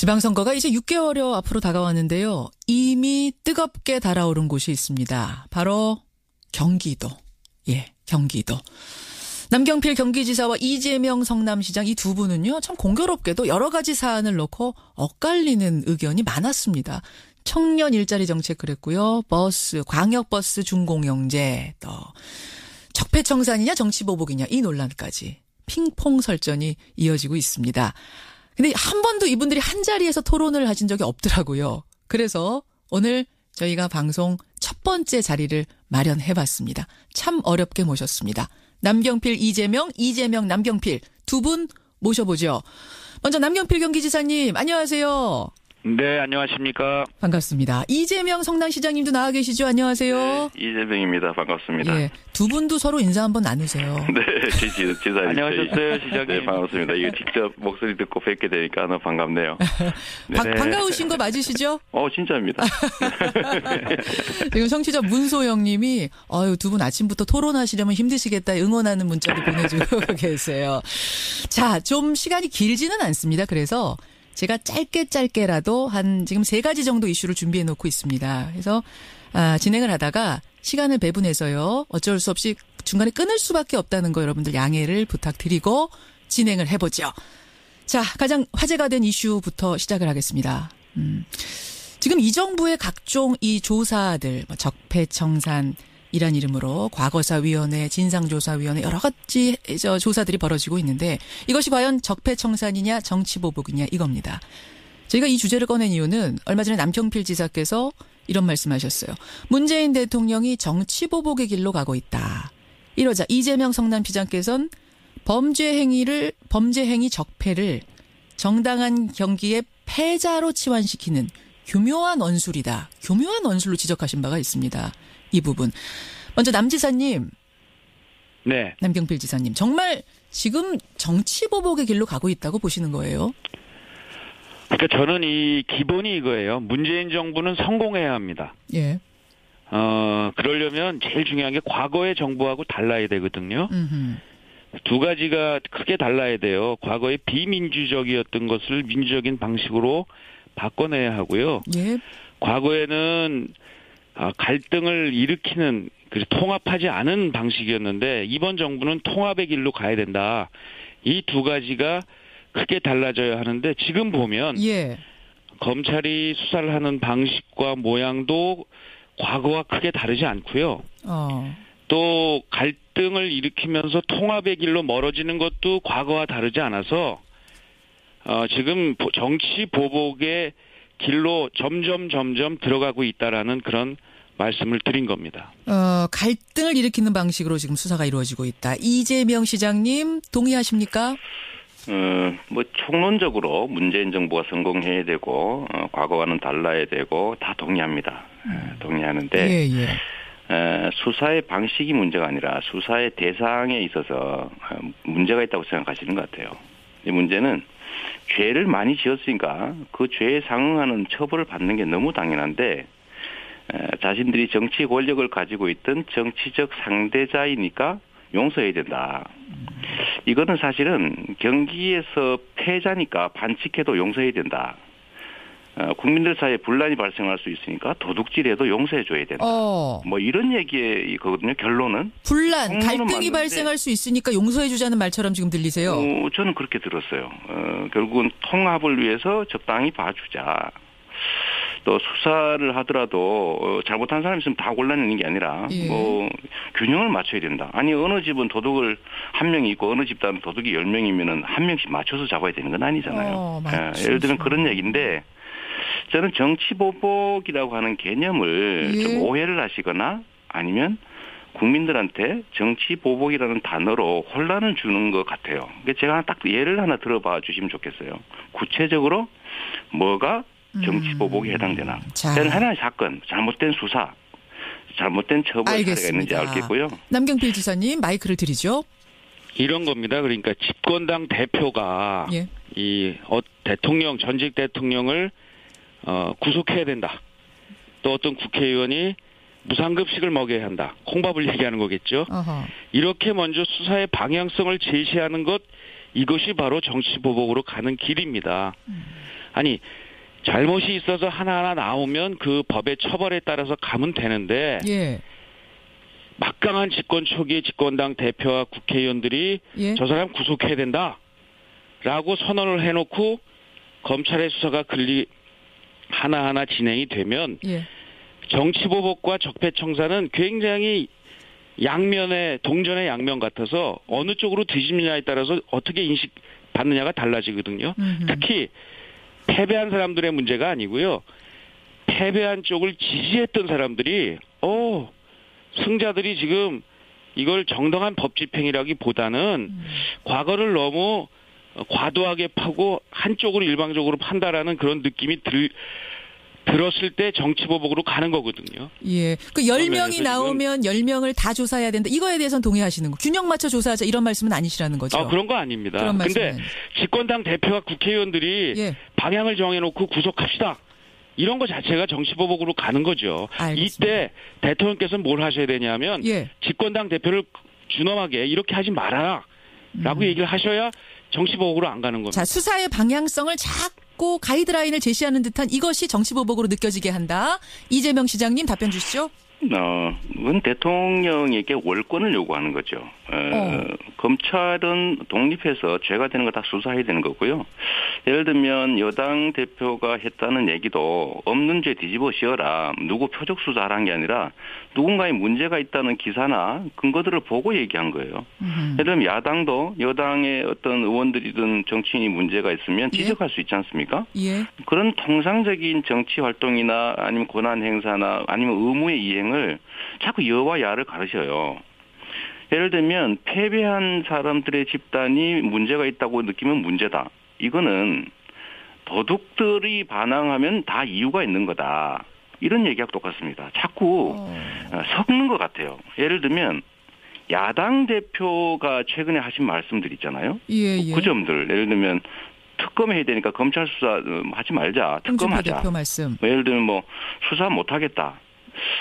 지방선거가 이제 6개월여 앞으로 다가왔는데요. 이미 뜨겁게 달아오른 곳이 있습니다. 바로 경기도. 예, 경기도. 남경필 경기지사와 이재명 성남시장 이 두 분은요, 참 공교롭게도 여러 가지 사안을 놓고 엇갈리는 의견이 많았습니다. 청년 일자리 정책 그랬고요. 버스, 광역버스 준공영제, 또 적폐청산이냐 정치보복이냐 이 논란까지 핑퐁 설전이 이어지고 있습니다. 근데 한 번도 이분들이 한 자리에서 토론을 하신 적이 없더라고요. 그래서 오늘 저희가 방송 첫 번째 자리를 마련해봤습니다. 참 어렵게 모셨습니다. 남경필, 이재명, 남경필 두 분 모셔보죠. 먼저 남경필 경기지사님 안녕하세요. 네, 안녕하십니까. 반갑습니다. 이재명 성남시장님도 나와 계시죠? 안녕하세요. 네, 이재명입니다. 반갑습니다. 예, 두 분도 서로 인사 한번 나누세요. 네, 지사님. 안녕하셨어요, 시장님. 네, 반갑습니다. 이거 직접 목소리 듣고 뵙게 되니까 너무 반갑네요. 네. 반가우신 거 맞으시죠? 진짜입니다. 지금 청취자 문소영 님이 두 분 아침부터 토론하시려면 힘드시겠다 응원하는 문자도 보내주고 계세요. 자, 좀 시간이 길지는 않습니다. 그래서 제가 짧게라도 한 지금 3가지 정도 이슈를 준비해 놓고 있습니다. 그래서 진행을 하다가 시간을 배분해서요. 어쩔 수 없이 중간에 끊을 수밖에 없다는 거 여러분들 양해를 부탁드리고 진행을 해보죠. 자, 가장 화제가 된 이슈부터 시작을 하겠습니다. 지금 이 정부의 각종 이 조사들, 적폐청산 이란 이름으로 과거사위원회, 진상조사위원회 여러 가지 조사들이 벌어지고 있는데 이것이 과연 적폐청산이냐 정치보복이냐 이겁니다. 저희가 이 주제를 꺼낸 이유는 얼마 전에 남경필 지사께서 이런 말씀하셨어요. 문재인 대통령이 정치보복의 길로 가고 있다. 이러자 이재명 성남시장께서는 범죄 행위 적폐를 정당한 경기의 패자로 치환시키는 교묘한 언술이다. 교묘한 언술로 지적하신 바가 있습니다. 이 부분. 먼저 남 지사님. 네. 남경필 지사님. 정말 지금 정치보복의 길로 가고 있다고 보시는 거예요? 그러니까 저는 이 기본이 이거예요. 문재인 정부는 성공해야 합니다. 예. 그러려면 제일 중요한 게 과거의 정부하고 달라야 되거든요. 두 가지가 크게 달라야 돼요. 과거에 비민주적이었던 것을 민주적인 방식으로 바꿔내야 하고요. 예. 과거에는 갈등을 일으키는 통합하지 않은 방식이었는데 이번 정부는 통합의 길로 가야 된다. 이 두 가지가 크게 달라져야 하는데 지금 보면 예. 검찰이 수사를 하는 방식과 모양도 과거와 크게 다르지 않고요. 또 갈등을 일으키면서 통합의 길로 멀어지는 것도 과거와 다르지 않아서 지금 정치 보복의 길로 점점 들어가고 있다라는 그런 말씀을 드린 겁니다. 갈등을 일으키는 방식으로 지금 수사가 이루어지고 있다. 이재명 시장님 동의하십니까? 총론적으로 문재인 정부가 성공해야 되고 과거와는 달라야 되고 다 동의합니다. 동의하는데 수사의 방식이 문제가 아니라 수사의 대상에 있어서 문제가 있다고 생각하시는 것 같아요. 이 문제는 죄를 많이 지었으니까 그 죄에 상응하는 처벌을 받는 게 너무 당연한데 자신들이 정치 권력을 가지고 있던 정치적 상대자이니까 용서해야 된다. 이거는 사실은 경기에서 패자니까 반칙해도 용서해야 된다. 국민들 사이에 분란이 발생할 수 있으니까 도둑질해도 용서해줘야 된다. 이런 얘기거든요. 결론은. 분란, 갈등이 발생할 수 있으니까 용서해주자는 말처럼 지금 들리세요? 저는 그렇게 들었어요. 결국은 통합을 위해서 적당히 봐주자. 또 수사를 하더라도 잘못한 사람이 있으면 다 골라내는 게 아니라 균형을 맞춰야 된다. 아니 어느 집은 도둑을 1명이 있고 어느 집단은 도둑이 10명이면은 1명씩 맞춰서 잡아야 되는 건 아니잖아요. 예를 들면 그런 얘기인데 저는 정치보복이라고 하는 개념을 좀 오해를 하시거나 아니면 국민들한테 정치보복이라는 단어로 혼란을 주는 것 같아요. 제가 딱 예를 하나 들어봐 주시면 좋겠어요. 구체적으로 뭐가 정치보복에 해당되나. 하나의 사건, 잘못된 수사, 잘못된 처벌 사례가 있는지 알겠고요. 남경필 지사님 마이크를 드리죠. 이런 겁니다. 그러니까 집권당 대표가 대통령, 전직 대통령을 구속해야 된다. 또 어떤 국회의원이 무상급식을 먹여야 한다. 콩밥을 얘기하는 거겠죠. 이렇게 먼저 수사의 방향성을 제시하는 것, 이것이 바로 정치보복으로 가는 길입니다. 아니 잘못이 있어서 하나하나 나오면 그 법의 처벌에 따라서 가면 되는데 예. 막강한 집권 초기에 집권당 대표와 국회의원들이 예. 저 사람 구속해야 된다라고 선언을 해놓고 검찰의 수사가 하나하나 진행이 되면 예. 정치보복과 적폐청산은 굉장히 동전의 양면 같아서 어느 쪽으로 뒤집느냐에 따라서 어떻게 인식받느냐가 달라지거든요. 특히 패배한 사람들의 문제가 아니고요. 패배한 쪽을 지지했던 사람들이 승자들이 지금 이걸 정당한 법 집행이라기보다는 과거를 너무 과도하게 파고 한쪽으로 일방적으로 판다라는 그런 느낌이 들었을 때 정치보복으로 가는 거거든요. 예. 그 10명이 나오면 10명을 다 조사해야 된다. 이거에 대해서는 동의하시는 거. 균형 맞춰 조사하자 이런 말씀은 아니시라는 거죠. 그런 거 아닙니다. 그런데 집권당 대표와 국회의원들이 예. 방향을 정해놓고 구속합시다. 이런 거 자체가 정치보복으로 가는 거죠. 알겠습니다. 이때 대통령께서는 뭘 하셔야 되냐면 예. 집권당 대표를 준엄하게 이렇게 하지 말아라 라고 얘기를 하셔야 정치보복으로 안 가는 겁니다. 자, 수사의 방향성을 자꾸 가이드라인을 제시하는 듯한 이것이 정치보복으로 느껴지게 한다. 이재명 시장님 답변 주시죠. 그건 대통령에게 월권을 요구하는 거죠. 검찰은 독립해서 죄가 되는 거 다 수사해야 되는 거고요. 예를 들면 여당 대표가 했다는 얘기도 없는 죄 뒤집어 씌워라. 누구 표적 수사하라는 게 아니라 누군가의 문제가 있다는 기사나 근거들을 보고 얘기한 거예요. 예를 들면 야당도 여당의 어떤 의원들이든 정치인이 문제가 있으면 지적할 수 있지 않습니까? 예. 그런 통상적인 정치 활동이나 아니면 권한 행사나 아니면 의무의 이행을 자꾸 여와 야를 가르쳐요. 예를 들면 패배한 사람들의 집단이 문제가 있다고 느끼면 문제다. 이거는 도둑들이 반항하면 다 이유가 있는 거다. 이런 얘기하고 똑같습니다. 자꾸 섞는 것 같아요. 예를 들면 야당 대표가 최근에 하신 말씀들 있잖아요. 예. 그 점들 예를 들면 특검해야 되니까 검찰 수사 하지 말자. 특검하자. 대표 말씀. 예를 들면 수사 못하겠다.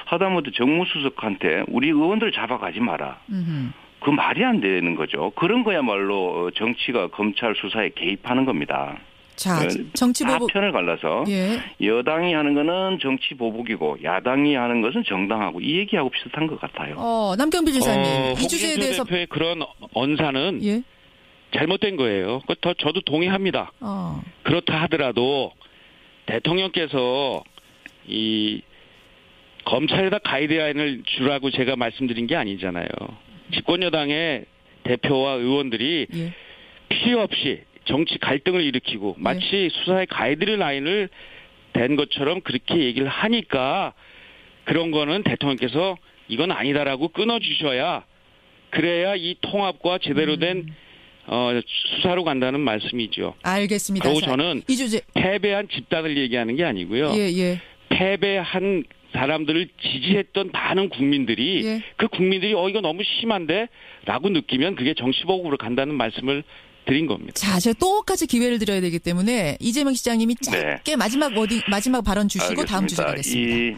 하다못해 정무수석한테 우리 의원들 잡아가지 마라. 그 말이 안 되는 거죠. 그런 거야말로 정치가 검찰 수사에 개입하는 겁니다. 자, 정치보복. 편을 갈라서 여당이 하는 거는 정치보복이고 야당이 하는 것은 정당하고 이 얘기하고 비슷한 것 같아요. 남경필 지사님. 이 주제에 대해서. 대표의 그런 언사는 잘못된 거예요. 저도 동의합니다. 그렇다 하더라도 대통령께서 이 검찰에다 가이드라인을 주라고 제가 말씀드린 게 아니잖아요. 집권여당의 대표와 의원들이 필요 없이 정치 갈등을 일으키고 마치 수사의 가이드라인을 댄 것처럼 그렇게 얘기를 하니까 그런 거는 대통령께서 이건 아니다라고 끊어주셔야 그래야 이 통합과 제대로 된 수사로 간다는 말씀이죠. 알겠습니다. 그리고 저는 이 주제 패배한 집단을 얘기하는 게 아니고요. 패배한 사람들을 지지했던 많은 국민들이 그 국민들이 이거 너무 심한데 라고 느끼면 그게 정치보복으로 간다는 말씀을 드린 겁니다. 자, 제가 똑같이 기회를 드려야 되기 때문에 이재명 시장님이 짧게 마지막 발언 주시고 알겠습니다. 다음 주제 가겠습니다. 이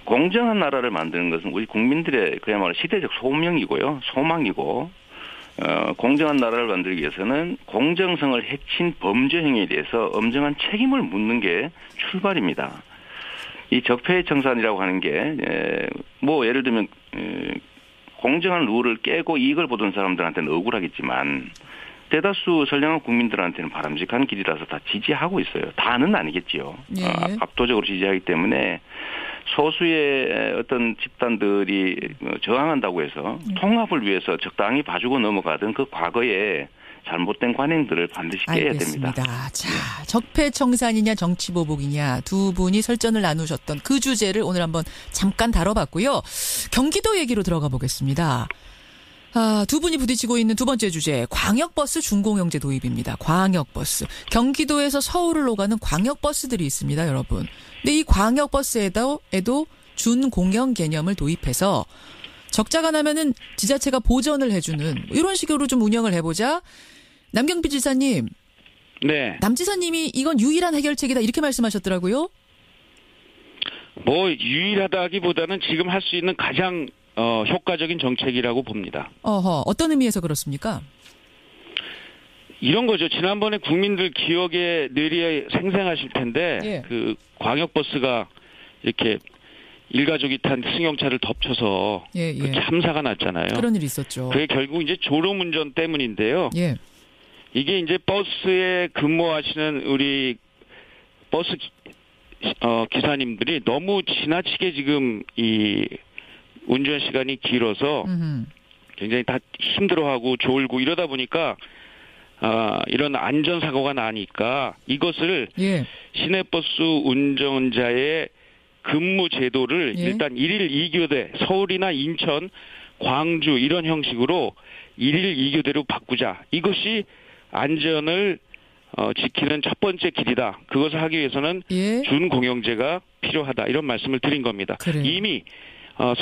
공정한 나라를 만드는 것은 우리 국민들의 그야말로 시대적 소명이고요. 소망이고 공정한 나라를 만들기 위해서는 공정성을 해친 범죄 행위에 대해서 엄정한 책임을 묻는 게 출발입니다. 이 적폐청산이라고 하는 게 예를 들면 공정한 룰을 깨고 이익을 보던 사람들한테는 억울하겠지만 대다수 선량한 국민들한테는 바람직한 길이라서 다 지지하고 있어요. 다는 아니겠지요. 압도적으로 지지하기 때문에 소수의 어떤 집단들이 저항한다고 해서 통합을 위해서 적당히 봐주고 넘어가던 그 과거에 잘못된 관행들을 반드시 깨야 됩니다. 자, 적폐청산이냐 정치보복이냐 두 분이 설전을 나누셨던 그 주제를 오늘 한번 잠깐 다뤄봤고요. 경기도 얘기로 들어가 보겠습니다. 두 분이 부딪히고 있는 두 번째 주제, 광역버스 준공영제 도입입니다. 광역버스. 경기도에서 서울을 오가는 광역버스들이 있습니다, 여러분. 근데 이 광역버스에도 준공영 개념을 도입해서 적자가 나면은 지자체가 보전을 해주는 이런 식으로 좀 운영을 해보자. 남경필 지사님. 네. 남 지사님이 이건 유일한 해결책이다 이렇게 말씀하셨더라고요. 유일하다기보다는 지금 할 수 있는 가장 효과적인 정책이라고 봅니다. 어떤 의미에서 그렇습니까? 이런 거죠. 지난번에 국민들 기억에 뇌리에 생생하실 텐데 예. 그 광역버스가 이렇게 일가족이 탄 승용차를 덮쳐서 예, 예. 그 참사가 났잖아요. 그런 일이 있었죠. 그게 결국 이제 졸음운전 때문인데요. 예. 이게 이제 버스에 근무하시는 우리 버스 기사님들이 너무 지나치게 지금 이 운전 시간이 길어서 굉장히 다 힘들어하고 졸고 이러다 보니까 이런 안전사고가 나니까 이것을 예. 시내버스 운전자의 근무 제도를 예. 일단 1일 2교대 서울이나 인천, 광주 이런 형식으로 1일 2교대로 바꾸자. 이것이 안전을 지키는 첫 번째 길이다. 그것을 하기 위해서는 예. 준공영제가 필요하다. 이런 말씀을 드린 겁니다. 그래요. 이미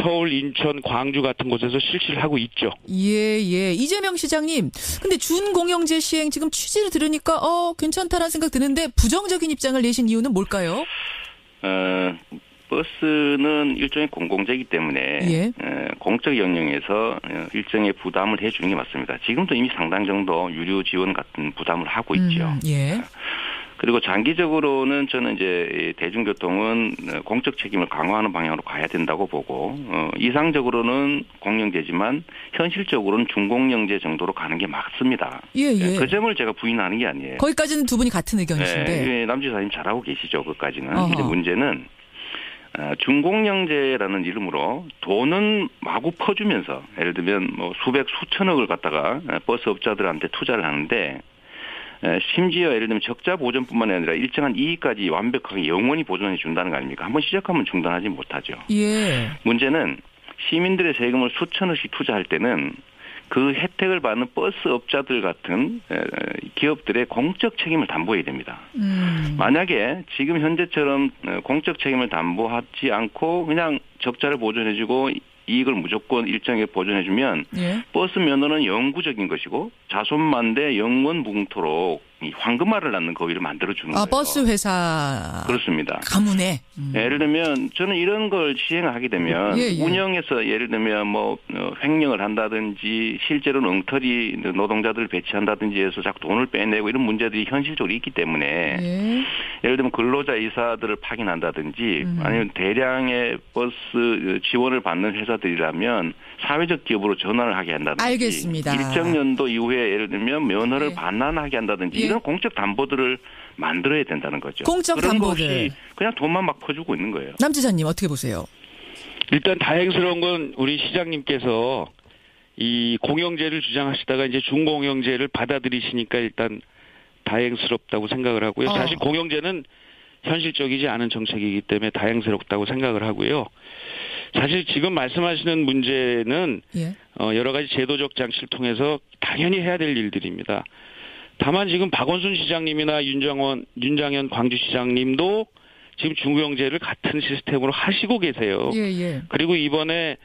서울, 인천, 광주 같은 곳에서 실시를 하고 있죠. 예, 예. 이재명 시장님, 근데 준공영제 시행 지금 취지를 들으니까 괜찮다라는 생각 드는데 부정적인 입장을 내신 이유는 뭘까요? 버스는 일종의 공공재이기 때문에 예. 공적 영역에서 일정의 부담을 해주는 게 맞습니다. 지금도 이미 상당 정도 유료 지원 같은 부담을 하고 있죠. 예. 그리고 장기적으로는 저는 이제 대중교통은 공적 책임을 강화하는 방향으로 가야 된다고 보고 이상적으로는 공영제지만 현실적으로는 준공영제 정도로 가는 게 맞습니다. 예, 예. 그 점을 제가 부인하는 게 아니에요. 거기까지는 두 분이 같은 의견이신데. 네, 남지사님 잘하고 계시죠. 그까지는. 어허. 근데 문제는 준공영제라는 이름으로 돈은 마구 퍼주면서 예를 들면 뭐 수백 수천억을 갖다가 버스 업자들한테 투자를 하는데 심지어 예를 들면 적자 보전뿐만 아니라 일정한 이익까지 완벽하게 영원히 보존해 준다는 거 아닙니까? 한번 시작하면 중단하지 못하죠. 예. 문제는 시민들의 세금을 수천억씩 투자할 때는 그 혜택을 받는 버스 업자들 같은 기업들의 공적 책임을 담보해야 됩니다. 만약에 지금 현재처럼 공적 책임을 담보하지 않고 그냥 적자를 보존해주고 이익을 무조건 일정하게 보존해주면 예. 버스 면허는 영구적인 것이고 자손만대 영원 무궁토록 이 황금알을 낳는 거위를 만들어주는 거예요. 버스 회사. 그렇습니다. 가문에. 예를 들면 저는 이런 걸 시행하게 되면 예, 예. 운영에서 예를 들면 뭐 횡령을 한다든지 실제로는 엉터리 노동자들을 배치한다든지 해서 자꾸 돈을 빼내고 이런 문제들이 현실적으로 있기 때문에 예. 예를 들면 근로자 이사들을 파견한다든지 아니면 대량의 버스 지원을 받는 회사들이라면 사회적 기업으로 전환을 하게 한다든지 알겠습니다. 일정 연도 이후에 예를 들면 면허를 예. 반환하게 한다든지 예. 이런 공적 담보들을 만들어야 된다는 거죠. 공적 그런 거 담보들. 없이 그냥 돈만 막 퍼주고 있는 거예요. 남지사님 어떻게 보세요? 일단 다행스러운 건 우리 시장님께서 이 공영제를 주장하시다가 이제 준공영제를 받아들이시니까 일단 다행스럽다고 생각을 하고요. 사실 공영제는 현실적이지 않은 정책이기 때문에 다행스럽다고 생각을 하고요. 사실 지금 말씀하시는 문제는 예. 여러 가지 제도적 장치를 통해서 당연히 해야 될 일들입니다. 다만 지금 박원순 시장님이나 윤장현 광주시장님도 지금 준공영제를 같은 시스템으로 하시고 계세요. 예, 예. 그리고 이번에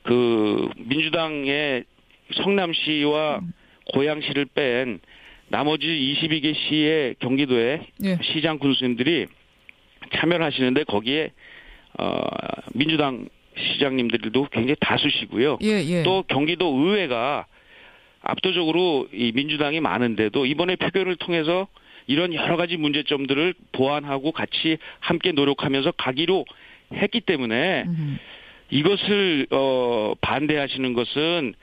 그 민주당의 성남시와 고양시를 뺀 나머지 22개 시의 경기도의 예. 시장 군수님들이 참여를 하시는데 거기에 민주당 시장님들도 굉장히 다수시고요. 예, 예. 또 경기도 의회가 압도적으로 이 민주당이 많은데도 이번에 표결을 통해서 이런 여러 가지 문제점들을 보완하고 같이 함께 노력하면서 가기로 했기 때문에 이것을 반대하시는 것은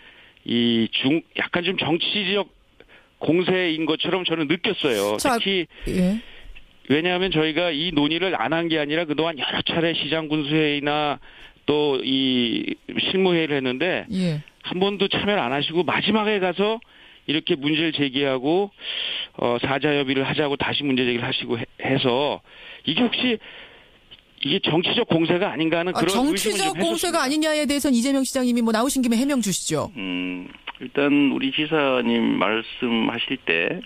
약간 좀 정치적 공세인 것처럼 저는 느꼈어요. 특히 예. 왜냐하면 저희가 이 논의를 안 한 게 아니라 그동안 여러 차례 시장 군수회의나 또 이 실무회의를 했는데 예. 한 번도 참여를 안 하시고 마지막에 가서 이렇게 문제를 제기하고 사자협의를 하자고 다시 문제 제기를 하시고 해서 이게 혹시 이게 정치적 공세가 아닌가 하는 그런 의심을 좀 정치적 했었습니다. 공세가 아니냐에 대해서는 이재명 시장님이 뭐 나오신 김에 해명 주시죠. 일단 우리 지사님 말씀하실 때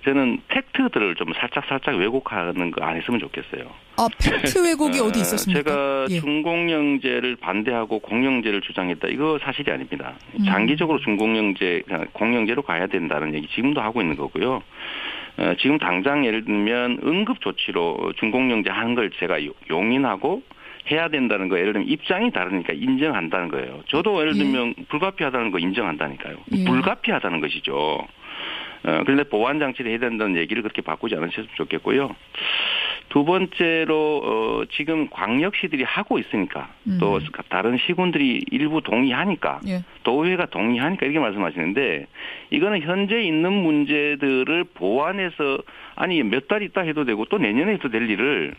저는 팩트들을 좀 살짝 왜곡하는 거 안 했으면 좋겠어요. 팩트 왜곡이 어디 있었습니까? 제가 예. 준공영제를 반대하고 공영제를 주장했다. 이거 사실이 아닙니다. 장기적으로 공영제로 가야 된다는 얘기 지금도 하고 있는 거고요. 지금 당장 예를 들면 응급조치로 준공영제 하는 걸 제가 용인하고 해야 된다는 거 예를 들면 입장이 다르니까 인정한다는 거예요. 저도 예를 들면 불가피하다는 거 인정한다니까요. 예. 불가피하다는 것이죠. 그런데 보완 장치를 해야 된다는 얘기를 그렇게 바꾸지 않으셨으면 좋겠고요. 두 번째로 지금 광역시들이 하고 있으니까 또 다른 시군들이 일부 동의하니까 예. 도의회가 동의하니까 이렇게 말씀하시는데 이거는 현재 있는 문제들을 보완해서 아니 몇 달 있다 해도 되고 또 내년에 해도 될 일을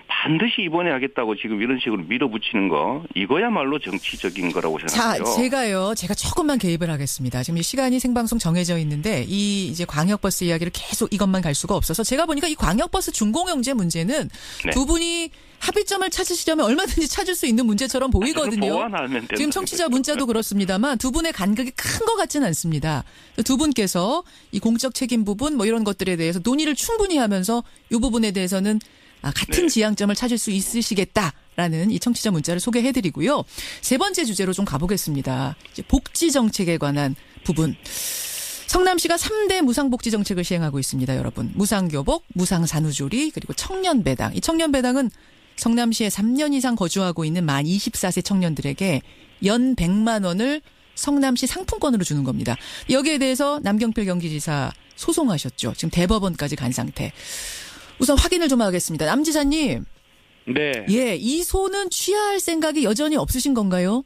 반드시 이번에 하겠다고 지금 이런 식으로 밀어붙이는 거 이거야말로 정치적인 거라고 생각해요. 자, 제가 조금만 개입을 하겠습니다. 지금 시간이 생방송 정해져 있는데 이 이제 광역버스 이야기를 계속 이것만 갈 수가 없어서 제가 보니까 이 광역버스 준공영제 문제는 네. 두 분이 합의점을 찾으시려면 얼마든지 찾을 수 있는 문제처럼 보이거든요. 지금 청취자 문자도 그렇습니다만 두 분의 간극이 큰 것 같지는 않습니다. 두 분께서 이 공적 책임 부분 뭐 이런 것들에 대해서 논의를 충분히 하면서 이 부분에 대해서는 같은 네. 지향점을 찾을 수 있으시겠다라는 이 청취자 문자를 소개해드리고요. 세 번째 주제로 좀 가보겠습니다. 이제 복지 정책에 관한 부분. 성남시가 3대 무상복지 정책을 시행하고 있습니다, 여러분. 무상교복, 무상산후조리, 그리고 청년배당. 이 청년배당은 성남시에 3년 이상 거주하고 있는 만 24세 청년들에게 연 100만 원을 성남시 상품권으로 주는 겁니다. 여기에 대해서 남경필 경기지사 소송하셨죠. 지금 대법원까지 간 상태. 우선 확인을 좀 하겠습니다. 남 지사님. 네. 예, 이 소는 취하할 생각이 여전히 없으신 건가요?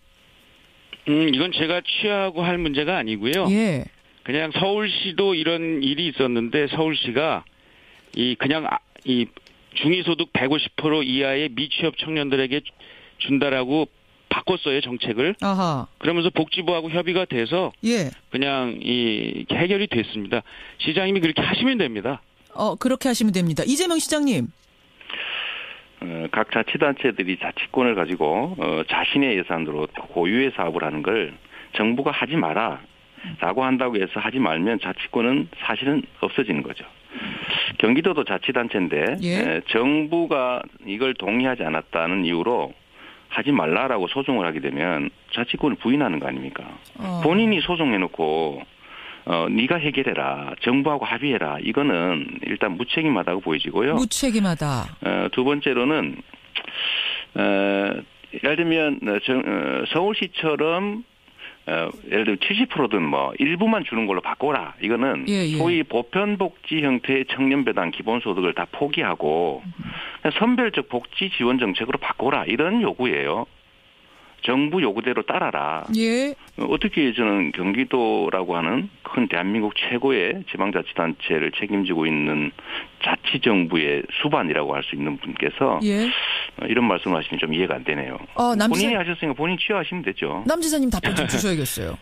이건 제가 취하고 할 문제가 아니고요. 예. 그냥 서울시도 이런 일이 있었는데 서울시가 이 중위소득 150% 이하의 미취업 청년들에게 준다라고 바꿨어요, 정책을. 아하. 그러면서 복지부하고 협의가 돼서 예. 그냥 해결이 됐습니다. 시장님이 그렇게 하시면 됩니다. 그렇게 하시면 됩니다. 이재명 시장님. 각 자치단체들이 자치권을 가지고 자신의 예산으로 고유의 사업을 하는 걸 정부가 하지 마라 라고 한다고 해서 하지 말면 자치권은 사실은 없어지는 거죠. 경기도도 자치단체인데 예? 정부가 이걸 동의하지 않았다는 이유로 하지 말라라고 소송을 하게 되면 자치권을 부인하는 거 아닙니까? 본인이 소송해놓고 네가 해결해라. 정부하고 합의해라. 이거는 일단 무책임하다고 보여지고요. 무책임하다. 두 번째로는 예를 들면 서울시처럼 예를 들면 70%든 뭐 일부만 주는 걸로 바꿔라. 이거는 소위 보편복지 형태의 청년배당 기본소득을 다 포기하고 선별적 복지 지원 정책으로 바꿔라. 이런 요구예요. 정부 요구대로 따라라. 예. 어떻게 저는 경기도라고 하는 큰 대한민국 최고의 지방자치단체를 책임지고 있는 자치정부의 수반이라고 할 수 있는 분께서 예. 이런 말씀을 하시면 좀 이해가 안 되네요. 본인이 하셨으니까 본인 취하하시면 되죠. 남 지사님 답변 좀 주셔야겠어요.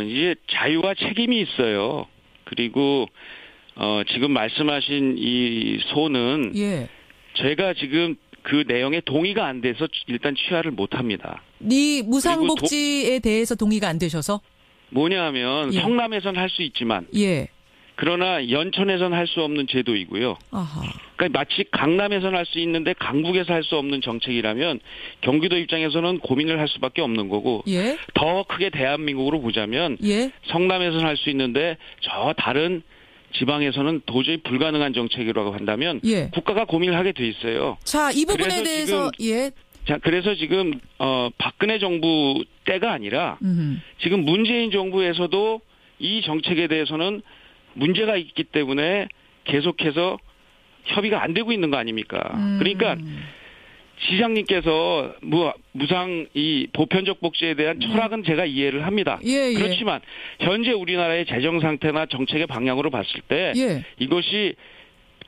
이제 자유와 책임이 있어요. 그리고 지금 말씀하신 이 소는 예. 제가 지금 그 내용에 동의가 안 돼서 일단 취하를 못 합니다. 네 무상복지에 대해서 동의가 안 되셔서? 뭐냐 하면 성남에선 할 수 있지만 예. 그러나 연천에선 할 수 없는 제도이고요. 아하. 그러니까 마치 강남에선 할 수 있는데 강북에서 할 수 없는 정책이라면 경기도 입장에서는 고민을 할 수밖에 없는 거고 예. 더 크게 대한민국으로 보자면 성남에선 할 수 있는데 저 다른 지방에서는 도저히 불가능한 정책이라고 한다면 국가가 고민을 하게 돼 있어요. 자, 이 부분에 대해서 그래서 지금 박근혜 정부 때가 아니라 지금 문재인 정부에서도 이 정책에 대해서는 문제가 있기 때문에 계속해서 협의가 안 되고 있는 거 아닙니까? 그러니까 시장님께서 무상 이 보편적 복지에 대한 철학은 제가 이해를 합니다. 그렇지만 현재 우리나라의 재정 상태나 정책의 방향으로 봤을 때 이것이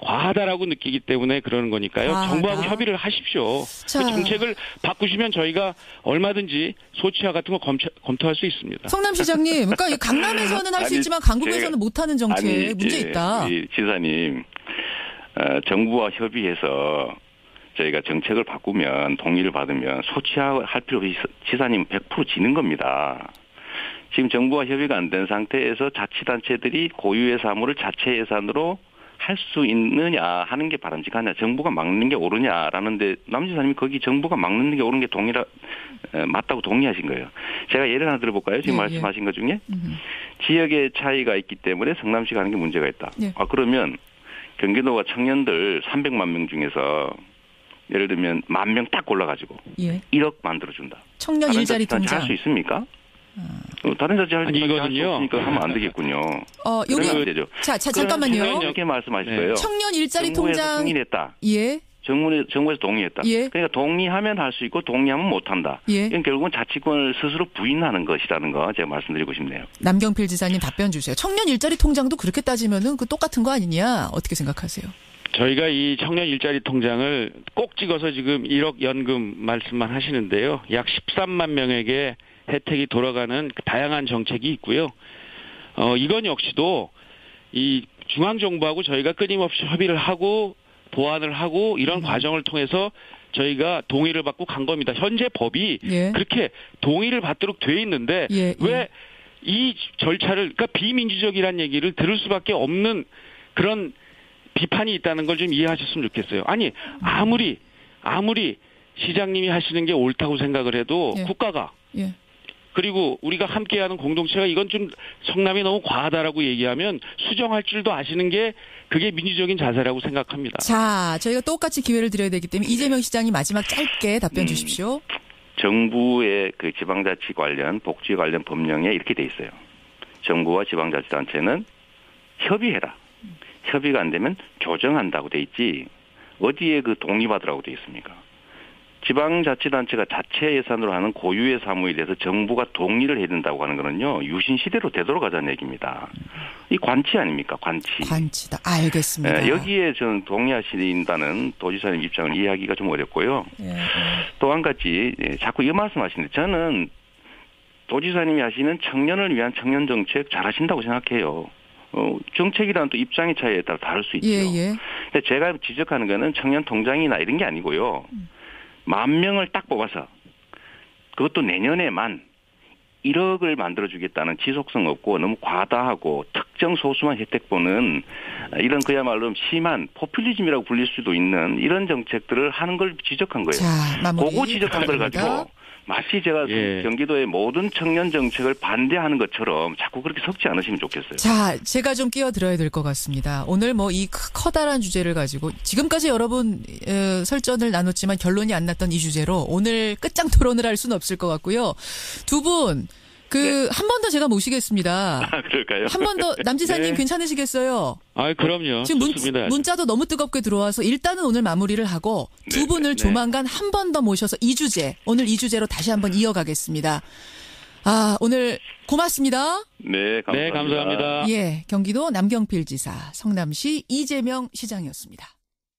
과하다라고 느끼기 때문에 그러는 거니까요. 정부하고 협의를 하십시오. 그 정책을 바꾸시면 저희가 얼마든지 소치화 같은 거 검토할 수 있습니다. 성남시장님, 그러니까 강남에서는 할 수 있지만 강북에서는 못하는 정책 문제 있다. 지사님, 정부와 협의해서 저희가 정책을 바꾸면 동의를 받으면 소치할 필요 없이 지사님 100% 지는 겁니다. 지금 정부와 협의가 안 된 상태에서 자치단체들이 고유의 사무를 자체 예산으로 할 수 있느냐 하는 게 바람직하냐, 정부가 막는 게 옳으냐라는데 남 지사님이 거기 정부가 막는 게 옳은 게 맞다고 동의하신 거예요. 제가 예를 하나 들어볼까요? 지금 말씀하신 것 중에 지역의 차이가 있기 때문에 성남시가 하는 게 문제가 있다. 그러면 경기도가 청년들 300만 명 중에서 예를 들면 10,000명 딱 골라가지고 1억 만들어준다. 청년 일자리 통장. 할 수 있습니까? 다른 자치 할 이거는요. 니까 하면 안 되겠군요. 여기 되죠. 자 잠깐만요. 이렇게 말씀하실 네. 거예요. 청년 일자리 통장 동의했다. 예. 정부에서 동의했다. 예. 그러니까 동의하면 할 수 있고 동의하면 못한다. 예. 이건 결국은 자치권을 스스로 부인하는 것이라는 거 제가 말씀드리고 싶네요. 남경필 지사님 답변 주세요. 청년 일자리 통장도 그렇게 따지면은 그 똑같은 거 아니냐 어떻게 생각하세요? 저희가 이 청년 일자리 통장을 꼭 찍어서 지금 1억 연금 말씀만 하시는데요. 약 13만 명에게 혜택이 돌아가는 다양한 정책이 있고요. 이건 역시도 이 중앙정부하고 저희가 끊임없이 협의를 하고 보완을 하고 이런 과정을 통해서 저희가 동의를 받고 간 겁니다. 현재 법이 예. 그렇게 동의를 받도록 돼 있는데 왜 이 절차를 그러니까 비민주적이라는 얘기를 들을 수밖에 없는 그런 비판이 있다는 걸 좀 이해하셨으면 좋겠어요. 아니 아무리 시장님이 하시는 게 옳다고 생각을 해도 국가가 그리고 우리가 함께하는 공동체가 이건 좀 성남이 너무 과하다라고 얘기하면 수정할 줄도 아시는 게 그게 민주적인 자세라고 생각합니다. 자, 저희가 똑같이 기회를 드려야 되기 때문에 이재명 시장이 마지막 짧게 답변 주십시오. 정부의 그 지방자치 관련 복지 관련 법령에 이렇게 돼 있어요. 정부와 지방자치단체는 협의해라. 협의가 안 되면 조정한다고 돼 있지 어디에 그 동의받으라고 돼 있습니까? 지방자치단체가 자체 예산으로 하는 고유의 사무에 대해서 정부가 동의를 해야 된다고 하는 거는요. 유신시대로 되돌아가자는 얘기입니다. 이 관치 아닙니까? 관치다. 알겠습니다. 여기에 저는 동의하신다는 도지사님 입장을 이해하기가 좀 어렵고요. 또 한 가지 자꾸 이 말씀하시는데 저는 도지사님이 하시는 청년을 위한 청년정책 잘하신다고 생각해요. 정책이란 또 입장의 차이에 따라 다를 수 있죠. 근데 제가 지적하는 거는 청년 통장이나 이런 게 아니고요. 10,000명을 딱 뽑아서 그것도 내년에만 1억을 만들어주겠다는 지속성 없고 너무 과다하고 특정 소수만 혜택 보는 이런 그야말로 심한 포퓰리즘이라고 불릴 수도 있는 이런 정책들을 하는 걸 지적한 거예요. 자, 그거 지적한 걸 가지고 마치 제가 경기도의 모든 청년 정책을 반대하는 것처럼 자꾸 그렇게 섞지 않으시면 좋겠어요. 자, 제가 좀 끼어들어야 될 것 같습니다. 오늘 뭐 이 커다란 주제를 가지고 지금까지 여러분 설전을 나눴지만 결론이 안 났던 이 주제로 오늘 끝장 토론을 할 수는 없을 것 같고요. 두 분 한 번 더 제가 모시겠습니다. 그럴까요? 한 번 더 남지사님 괜찮으시겠어요? 그럼요. 지금 좋습니다. 문자도 너무 뜨겁게 들어와서 일단은 오늘 마무리를 하고 두 분을 조만간 한 번 더 모셔서 오늘 이 주제로 다시 한번 이어가겠습니다. 오늘 고맙습니다. 네, 감사합니다. 네, 감사합니다. 경기도 남경필 지사, 성남시 이재명 시장이었습니다.